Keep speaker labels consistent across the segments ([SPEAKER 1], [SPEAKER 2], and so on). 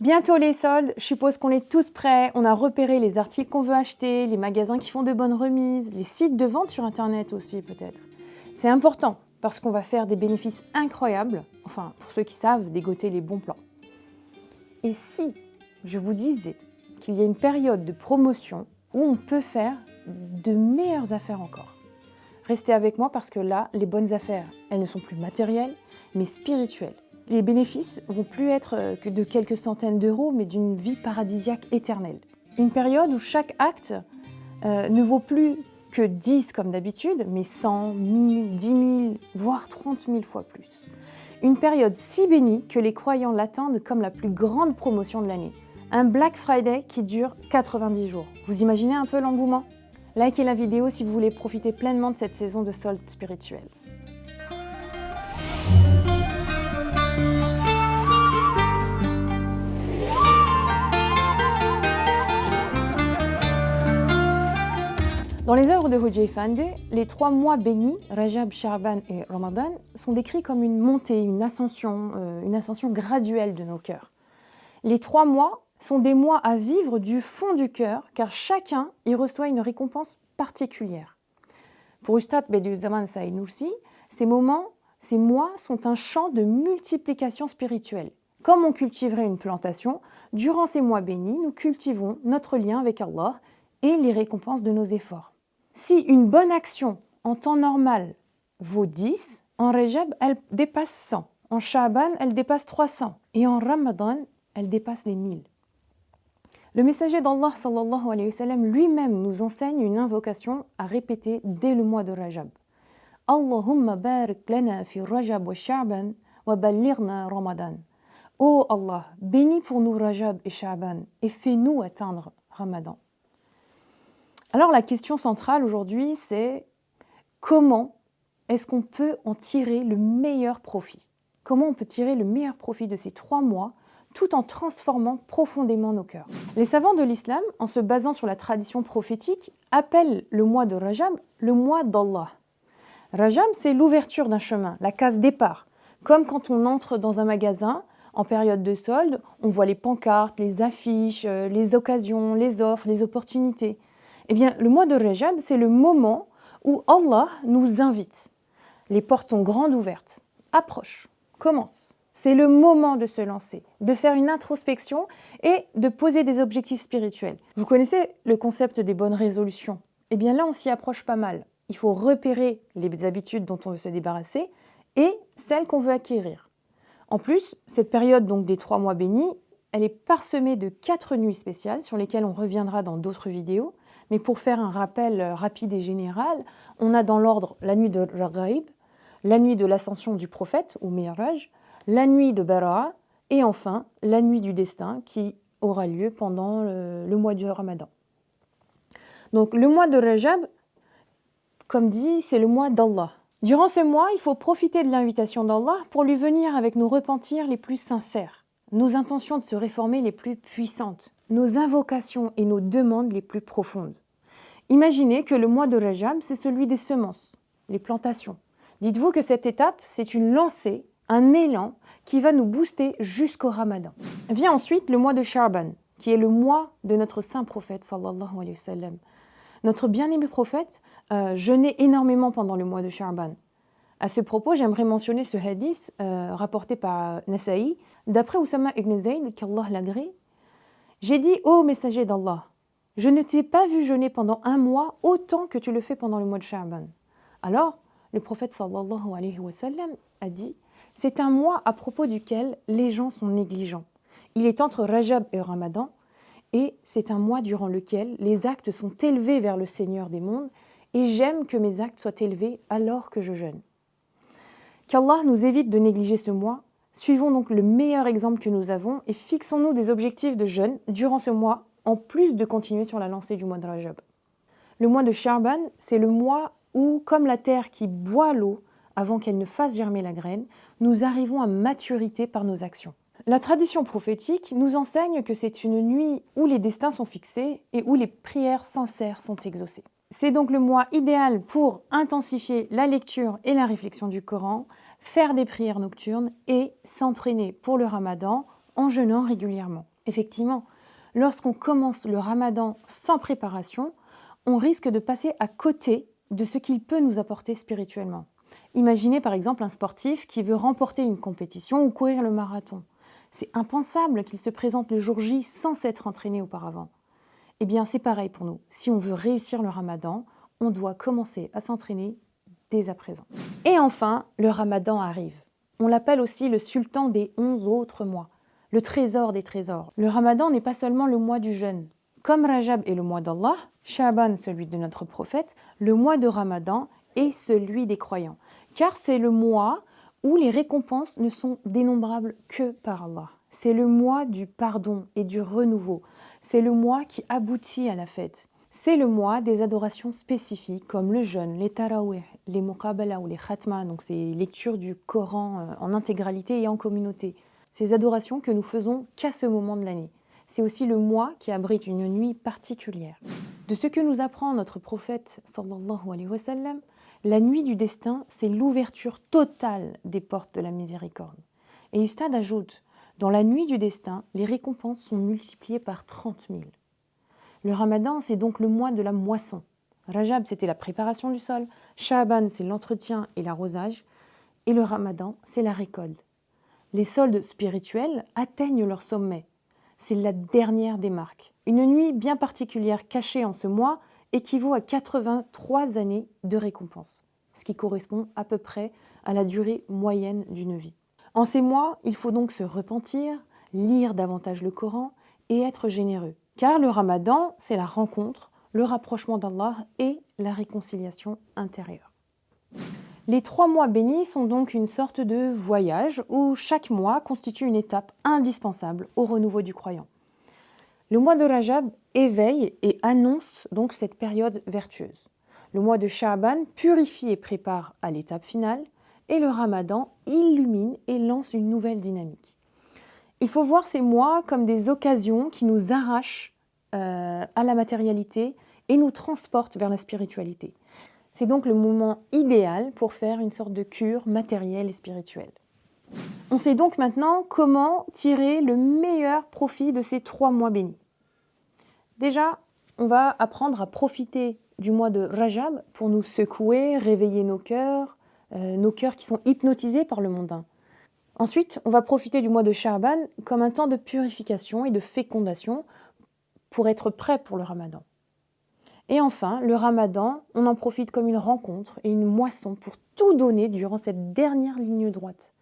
[SPEAKER 1] Bientôt les soldes, je suppose qu'on est tous prêts, on a repéré les articles qu'on veut acheter, les magasins qui font de bonnes remises, les sites de vente sur internet aussi peut-être. C'est important parce qu'on va faire des bénéfices incroyables, enfin pour ceux qui savent dégoter les bons plans. Et si je vous disais qu'il y a une période de promotion où on peut faire de meilleures affaires encore? Restez avec moi parce que là, les bonnes affaires, elles ne sont plus matérielles, mais spirituelles. Les bénéfices vont plus être que de quelques centaines d'euros, mais d'une vie paradisiaque éternelle. Une période où chaque acte ne vaut plus que 10 comme d'habitude, mais 100, 1000, 10 000, voire 30 000 fois plus. Une période si bénie que les croyants l'attendent comme la plus grande promotion de l'année. Un Black Friday qui dure 90 jours. Vous imaginez un peu l'engouement? Likez la vidéo si vous voulez profiter pleinement de cette saison de soldes spirituels. Dans les œuvres de Hoca Efendi, les 3 mois bénis, Rajab, Sha'ban et Ramadan, sont décrits comme une montée, une ascension graduelle de nos cœurs. Les 3 mois sont des mois à vivre du fond du cœur, car chacun y reçoit une récompense particulière. Pour Ustad Bediüzzaman Said Nursi, ces mois sont un champ de multiplication spirituelle. Comme on cultiverait une plantation, durant ces mois bénis, nous cultivons notre lien avec Allah et les récompenses de nos efforts. Si une bonne action en temps normal vaut 10, en Rajab, elle dépasse 100. En Sha'ban, elle dépasse 300. Et en Ramadan, elle dépasse les 1000. Le messager d'Allah sallallahu alayhi wa sallam lui-même nous enseigne une invocation à répéter dès le mois de Rajab. Allahumma barik lana fi Rajab wa Sha'ban wa ballighna Ramadan. Oh Allah, bénis pour nous Rajab et Sha'ban et fais-nous atteindre Ramadan. Alors la question centrale aujourd'hui, c'est comment est-ce qu'on peut en tirer le meilleur profit? Comment on peut tirer le meilleur profit de ces 3 mois tout en transformant profondément nos cœurs? Les savants de l'islam, en se basant sur la tradition prophétique, appellent le mois de Rajab le mois d'Allah. Rajab, c'est l'ouverture d'un chemin, la case départ. Comme quand on entre dans un magasin en période de solde, on voit les pancartes, les affiches, les occasions, les offres, les opportunités. Eh bien, le mois de Rajab, c'est le moment où Allah nous invite. Les portes sont grandes ouvertes. Approche, commence. C'est le moment de se lancer, de faire une introspection et de poser des objectifs spirituels. Vous connaissez le concept des bonnes résolutions? Eh bien là, on s'y approche pas mal. Il faut repérer les habitudes dont on veut se débarrasser et celles qu'on veut acquérir. En plus, cette période donc des 3 mois bénis, elle est parsemée de 4 nuits spéciales sur lesquelles on reviendra dans d'autres vidéos. Mais pour faire un rappel rapide et général, on a dans l'ordre la nuit de Raghaib, la nuit de l'ascension du prophète ou Mi'raj, la nuit de Bara'a et enfin la nuit du destin qui aura lieu pendant le mois du Ramadan. Donc le mois de Rajab, comme dit, c'est le mois d'Allah. Durant ce mois, il faut profiter de l'invitation d'Allah pour lui venir avec nos repentirs les plus sincères, nos intentions de se réformer les plus puissantes, nos invocations et nos demandes les plus profondes. Imaginez que le mois de Rajab, c'est celui des semences, les plantations. Dites-vous que cette étape, c'est une lancée, un élan qui va nous booster jusqu'au Ramadan. Vient ensuite le mois de Sha'ban, qui est le mois de notre saint prophète sallallahu alayhi wa sallam. Notre bien-aimé prophète jeûnait énormément pendant le mois de Sha'ban. À ce propos, j'aimerais mentionner ce hadith rapporté par Nasa'i, d'après Oussama ibn Zayd, qu'Allah l'agrée. J'ai dit, ô messager d'Allah, je ne t'ai pas vu jeûner pendant 1 mois autant que tu le fais pendant le mois de Sha'ban. Alors, le prophète sallallahu alayhi wa sallam a dit, c'est un mois à propos duquel les gens sont négligents. Il est entre Rajab et Ramadan, et c'est un mois durant lequel les actes sont élevés vers le Seigneur des mondes, et j'aime que mes actes soient élevés alors que je jeûne. Qu'Allah nous évite de négliger ce mois. Suivons donc le meilleur exemple que nous avons et fixons-nous des objectifs de jeûne durant ce mois, en plus de continuer sur la lancée du mois de Rajab. Le mois de Sha'ban, c'est le mois où, comme la terre qui boit l'eau avant qu'elle ne fasse germer la graine, nous arrivons à maturité par nos actions. La tradition prophétique nous enseigne que c'est une nuit où les destins sont fixés et où les prières sincères sont exaucées. C'est donc le mois idéal pour intensifier la lecture et la réflexion du Coran, faire des prières nocturnes et s'entraîner pour le Ramadan en jeûnant régulièrement. Effectivement, lorsqu'on commence le ramadan sans préparation, on risque de passer à côté de ce qu'il peut nous apporter spirituellement. Imaginez par exemple un sportif qui veut remporter une compétition ou courir le marathon. C'est impensable qu'il se présente le jour J sans s'être entraîné auparavant. Eh bien, c'est pareil pour nous. Si on veut réussir le ramadan, on doit commencer à s'entraîner dès à présent. Et enfin, le ramadan arrive. On l'appelle aussi le sultan des 11 autres mois, le trésor des trésors. Le ramadan n'est pas seulement le mois du jeûne. Comme Rajab est le mois d'Allah, Sha'ban celui de notre prophète, le mois de ramadan est celui des croyants. Car c'est le mois où les récompenses ne sont dénombrables que par Allah. C'est le mois du pardon et du renouveau. C'est le mois qui aboutit à la fête. C'est le mois des adorations spécifiques comme le jeûne, les tarawih, les muqabala ou les khatma, donc ces lectures du Coran en intégralité et en communauté. Ces adorations que nous faisons qu'à ce moment de l'année. C'est aussi le mois qui abrite une nuit particulière. De ce que nous apprend notre prophète sallallahu alayhi wa sallam, la nuit du destin, c'est l'ouverture totale des portes de la miséricorde. Et Ustad ajoute, dans la nuit du destin, les récompenses sont multipliées par 30 000. Le ramadan, c'est donc le mois de la moisson. Rajab, c'était la préparation du sol. Sha'ban, c'est l'entretien et l'arrosage. Et le ramadan, c'est la récolte. Les soldes spirituels atteignent leur sommet. C'est la dernière des marques. Une nuit bien particulière cachée en ce mois équivaut à 83 années de récompense, ce qui correspond à peu près à la durée moyenne d'une vie. En ces mois, il faut donc se repentir, lire davantage le Coran et être généreux. Car le ramadan, c'est la rencontre, le rapprochement d'Allah et la réconciliation intérieure. Les 3 mois bénis sont donc une sorte de voyage où chaque mois constitue une étape indispensable au renouveau du croyant. Le mois de Rajab éveille et annonce donc cette période vertueuse. Le mois de Sha'ban purifie et prépare à l'étape finale et le Ramadan illumine et lance une nouvelle dynamique. Il faut voir ces mois comme des occasions qui nous arrachent à la matérialité et nous transportent vers la spiritualité. C'est donc le moment idéal pour faire une sorte de cure matérielle et spirituelle. On sait donc maintenant comment tirer le meilleur profit de ces 3 mois bénis. Déjà, on va apprendre à profiter du mois de Rajab pour nous secouer, réveiller nos cœurs qui sont hypnotisés par le mondain. Ensuite, on va profiter du mois de Sha'ban comme un temps de purification et de fécondation pour être prêt pour le Ramadan. Et enfin, le Ramadan, on en profite comme une rencontre et une moisson pour tout donner durant cette dernière ligne droite.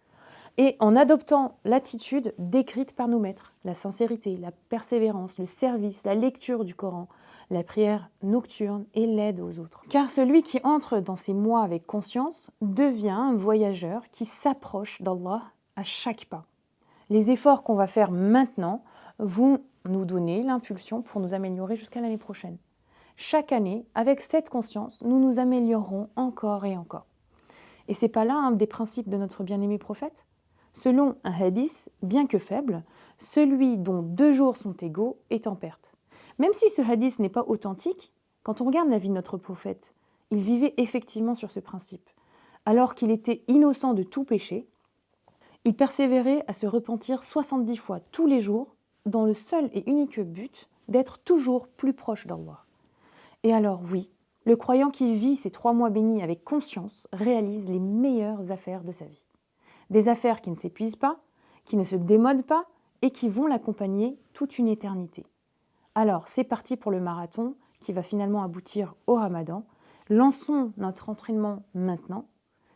[SPEAKER 1] Et en adoptant l'attitude décrite par nos maîtres, la sincérité, la persévérance, le service, la lecture du Coran, la prière nocturne et l'aide aux autres. Car celui qui entre dans ces mois avec conscience devient un voyageur qui s'approche d'Allah à chaque pas. Les efforts qu'on va faire maintenant vont nous donner l'impulsion pour nous améliorer jusqu'à l'année prochaine. Chaque année, avec cette conscience, nous nous améliorerons encore et encore. Et c'est pas là un des principes de notre bien-aimé prophète ? Selon un hadith, bien que faible, celui dont 2 jours sont égaux est en perte. Même si ce hadith n'est pas authentique, quand on regarde la vie de notre prophète, il vivait effectivement sur ce principe. Alors qu'il était innocent de tout péché, il persévérait à se repentir 70 fois tous les jours dans le seul et unique but d'être toujours plus proche d'Allah. Et alors oui, le croyant qui vit ces 3 mois bénis avec conscience réalise les meilleures affaires de sa vie. Des affaires qui ne s'épuisent pas, qui ne se démodent pas et qui vont l'accompagner toute une éternité. Alors c'est parti pour le marathon qui va finalement aboutir au Ramadan. Lançons notre entraînement maintenant.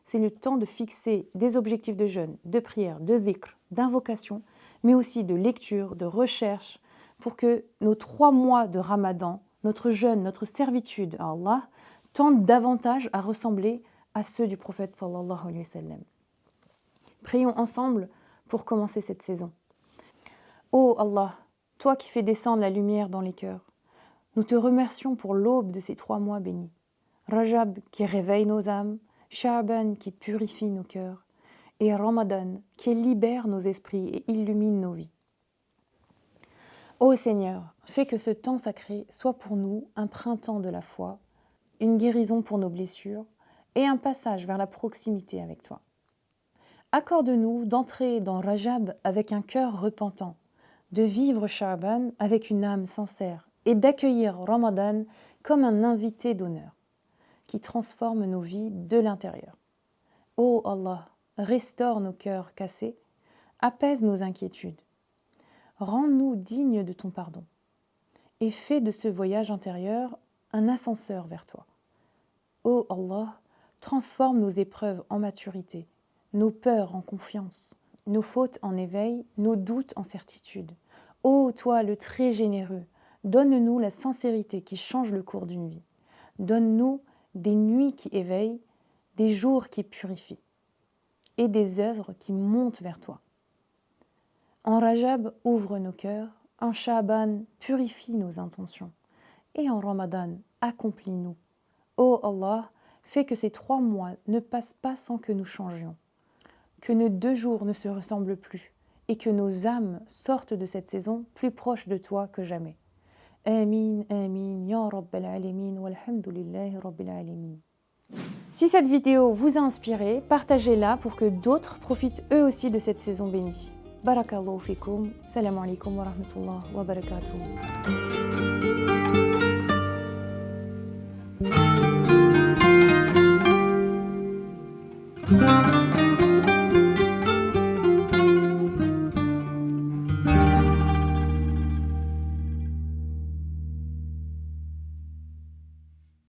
[SPEAKER 1] C'est le temps de fixer des objectifs de jeûne, de prière, de dhikr, d'invocation, mais aussi de lecture, de recherche, pour que nos 3 mois de Ramadan, notre jeûne, notre servitude à Allah, tendent davantage à ressembler à ceux du prophète sallallahu alayhi wa sallam. Prions ensemble pour commencer cette saison. Ô Allah, toi qui fais descendre la lumière dans les cœurs, nous te remercions pour l'aube de ces 3 mois bénis. Rajab qui réveille nos âmes, Sha'ban qui purifie nos cœurs, et Ramadan qui libère nos esprits et illumine nos vies. Ô Seigneur, fais que ce temps sacré soit pour nous un printemps de la foi, une guérison pour nos blessures et un passage vers la proximité avec toi. Accorde-nous d'entrer dans Rajab avec un cœur repentant, de vivre Sha'ban avec une âme sincère et d'accueillir Ramadan comme un invité d'honneur qui transforme nos vies de l'intérieur. Ô Allah, restaure nos cœurs cassés, apaise nos inquiétudes, rends-nous dignes de ton pardon et fais de ce voyage intérieur un ascenseur vers toi. Ô Allah, transforme nos épreuves en maturité, nos peurs en confiance, nos fautes en éveil, nos doutes en certitude. Ô toi, le très généreux, donne-nous la sincérité qui change le cours d'une vie. Donne-nous des nuits qui éveillent, des jours qui purifient et des œuvres qui montent vers toi. En Rajab, ouvre nos cœurs, en Sha'ban, purifie nos intentions et en Ramadan, accomplis-nous. Ô Allah, fais que ces 3 mois ne passent pas sans que nous changions, que nos 2 jours ne se ressemblent plus et que nos âmes sortent de cette saison plus proches de toi que jamais. Amin, amin, ya Rabbal Alamin, walhamdulillahi Rabbil Alamin. Si cette vidéo vous a inspiré, partagez-la pour que d'autres profitent eux aussi de cette saison bénie. Barakallahu fikum, salam alaikum wa rahmatullah wa barakatuh.